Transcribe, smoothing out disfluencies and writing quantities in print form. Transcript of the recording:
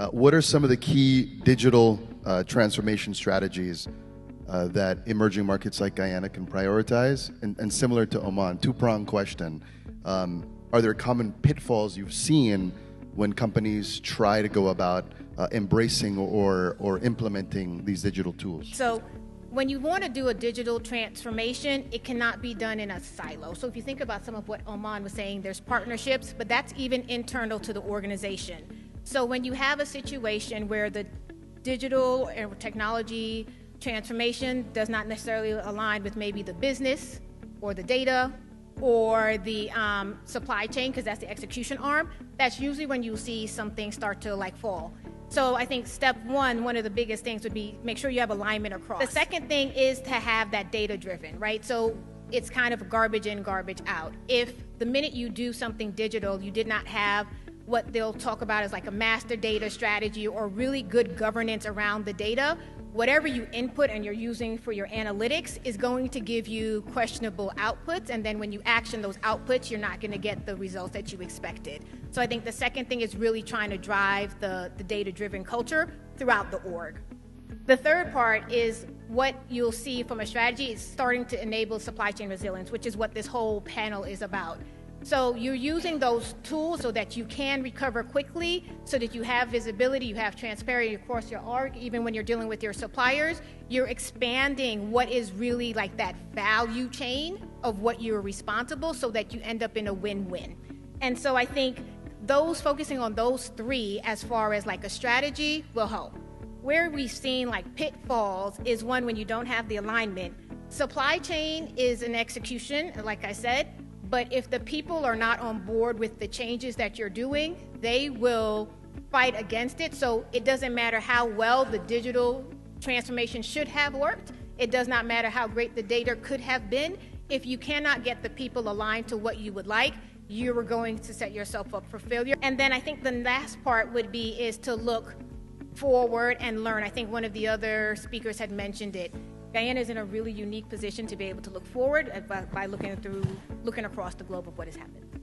What are some of the key digital transformation strategies that emerging markets like Guyana can prioritize? And similar to Oman, two-pronged question. Are there common pitfalls you've seen when companies try to go about embracing or implementing these digital tools? So when you want to do a digital transformation, it cannot be done in a silo. So if you think about some of what Oman was saying, there's partnerships, but that's even internal to the organization. So when you have a situation where the digital and technology transformation does not necessarily align with maybe the business or the data or the supply chain, because that's the execution arm, that's usually when you see something start to fall. So I think step one of the biggest things would be make sure you have alignment across. The second thing is to have that data driven, right? So it's kind of garbage in, garbage out. If the minute you do something digital, you did not have what they'll talk about as like a master data strategy or really good governance around the data, whatever you input and you're using for your analytics is going to give you questionable outputs, and then when you action those outputs, you're not going to get the results that you expected. So I think the second thing is really trying to drive the data-driven culture throughout the org. The third part is what you'll see from a strategy is starting to enable supply chain resilience, which is what this whole panel is about. So you're using those tools so that you can recover quickly, so that you have visibility, you have transparency across your org. Even when you're dealing with your suppliers, you're expanding what is really like that value chain of what you're responsible so that you end up in a win-win. And so I think focusing on those three as far as like a strategy will help. Where we've seen like pitfalls is one, when you don't have the alignment. Supply chain is an execution, like I said, but if the people are not on board with the changes that you're doing, they will fight against it. So it doesn't matter how well the digital transformation should have worked. It does not matter how great the data could have been. If you cannot get the people aligned to what you would like, you are going to set yourself up for failure. And then I think the last part is to look forward and learn. I think one of the other speakers had mentioned it. Guyana is in a really unique position to be able to look forward by looking across the globe of what has happened.